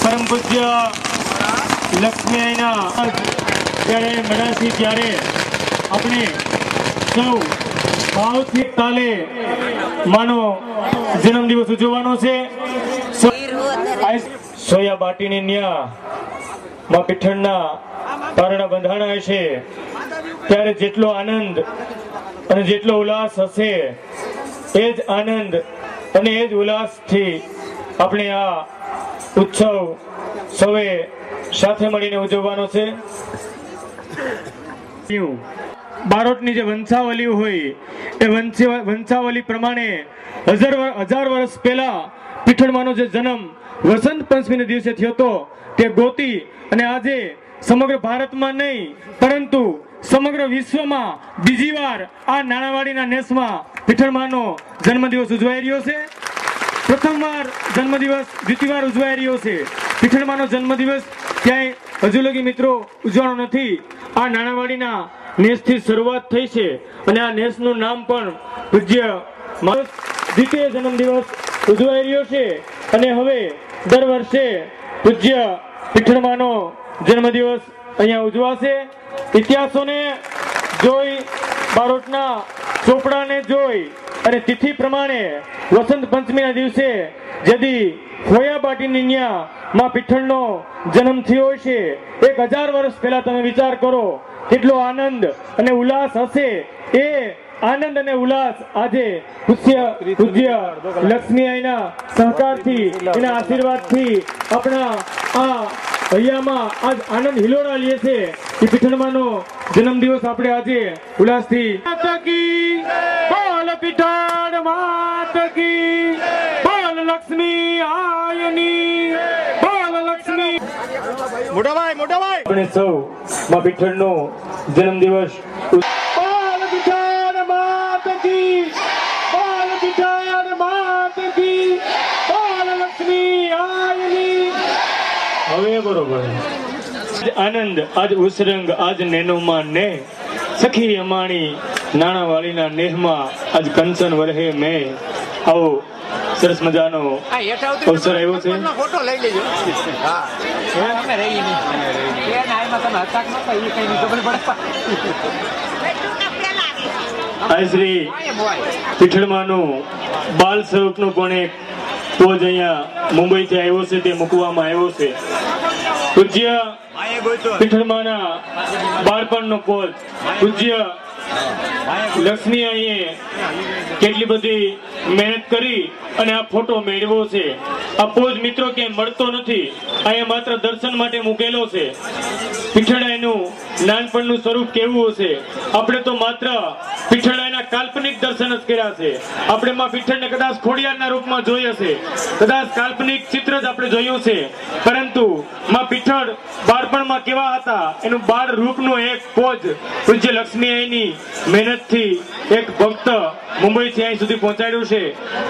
परम पूज्य लक्ष्मी आईना त्यारे मनासी त्यारे अपने सौ भावथी ताले मानो जन्म दिवस उजवવાનો છે સોયા બાટીની ન્યા માં પીઠણના પારણા બંધાણા હશે ત્યારે જેટલો આનંદ અને જેટલો ઉલ્લાસ હશે એ જ આનંદ અને એ જ ઉલ્લાસથી આપણે આ ઉત્સવ સૌએ સાથે મળીને ઉજવવાનો છે। બારોટની જે વંશાવલી હોય એ વંશાવલી પ્રમાણે હજાર વર્ષ પહેલા પીઠણમાંનો જે જન્મ વસંત પંચમીના દિવસે થયો હતો તે ગોતી અને આજે સમગ્ર ભારતમાં નહીં પરંતુ સમગ્ર વિશ્વમાં બીજી વાર આ નાણાવાડીના નેસમાં પીઠણમાંનો જન્મદિવસ ઉજવાઈ રહ્યો છે। પ્રથમવાર જન્મદિવસ દ્વિતીયવાર ઉજવાઈ રહ્યો છે। પીઠણમાંનો જન્મદિવસ ક્યાંય હજુ લગી મિત્રો ઉજવવાનો નથી। આ નાણાવાડીના નેસથી શરૂઆત થઈ છે અને આ નેસનું નામ પણ પૂજ્ય દ્વિતીય જન્મદિવસ ઉજવાઈ રહ્યો છે અને હવે દર વર્ષે પૂજ્ય પીઠણમાંનો જન્મદિવસ અહીંયા ઉજવાશે। ઇતિહાસોને જોઈ બારોટના ચોપડાને જોઈ અને તિથિ પ્રમાણે વસંત પંચમીના દિવસે જદી ફોયા બાટીની ન્યા માં પીઠણનો જન્મ થયો છે 1000 વર્ષ પહેલા તમે વિચાર કરો કેટલો આનંદ અને ઉલ્લાસ હશે। એ આનંદ અને ઉલ્લાસ આજે પૂજ્ય લક્ષ્મી આઈના સહકારથી એના આશીર્વાદથી આપણા આ અહીંયામાં આજ આનંદ હિલોડા લે છે કે પીઠણમાંનો જન્મદિવસ આપણે આજે ઉલ્લાસથી બોલ પીઠણ માત કી બોલ લક્ષ્મી આયની બોલ લક્ષ્મી મોટા ભાઈ આપણે સૌ માં પીઠણનો જન્મદિવસ બોલ પીઠણ માત કી બોલ પીઠણ માત કી બોલ લક્ષ્મી આયની। હવે બરોબર આનંદ આજ ઉસરંગ આજ નેનોમાં ને સખી અમાણી નાણાવાળીના નેહમાં આજ કંચન વરહે મેં આવો સરસ મજાનો અવસર આવ્યો છે। ફોટો લઈ લેજો। આ શ્રી પીઠણમાંનું બાલ સેવકનું પણ એક પોજ અહીંયા મુંબઈથી આવ્યો છે તે મૂકવામાં આવ્યો છે। પૂજ્ય પીઠળમાના બાળપણનો પોત પૂજ્ય લક્ષ્મી અહીંયા કેટલી બધી મહેનત કરી અને આ ફોટો મેળવ્યો છે. આ પોજ મિત્રો ક્યાંય મળતો નથી, અહીંયા માત્ર દર્શન માટે મૂકેલો છે. પીઠળાઈનું નાનપણનું સ્વરૂપ કેવું હશે? આપણે તો માત્ર પીઠળાઈના કાલ્પનિક દર્શન જ કર્યા છે. આપણે માં પીઠળને કદાચ ખોડિયારના રૂપમાં જોઈ હશે, કદાચ કાલ્પનિક ચિત્ર જ આપણે જોયું છે, પરંતુ માં પીઠળ બાળપણમાં કેવા હતા એનું બાળ રૂપનું એક પોજ પૂજ્ય લક્ષ્મી આઈની મહેનતથી એક ભક્ત મુંબઈથી અહીં સુધી પહોંચાડ્યું છે.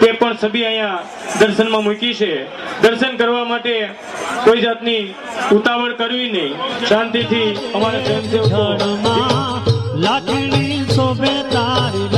તે પણ સભી અહીંયા દર્શનમાં મૂકી છે. દર્શન કરવા માટે કોઈ જાતની ઉતાવળ કરવી નહીં, શાંતિથી અમારા સ્વયંસેવકો લાકડી શોભે તારી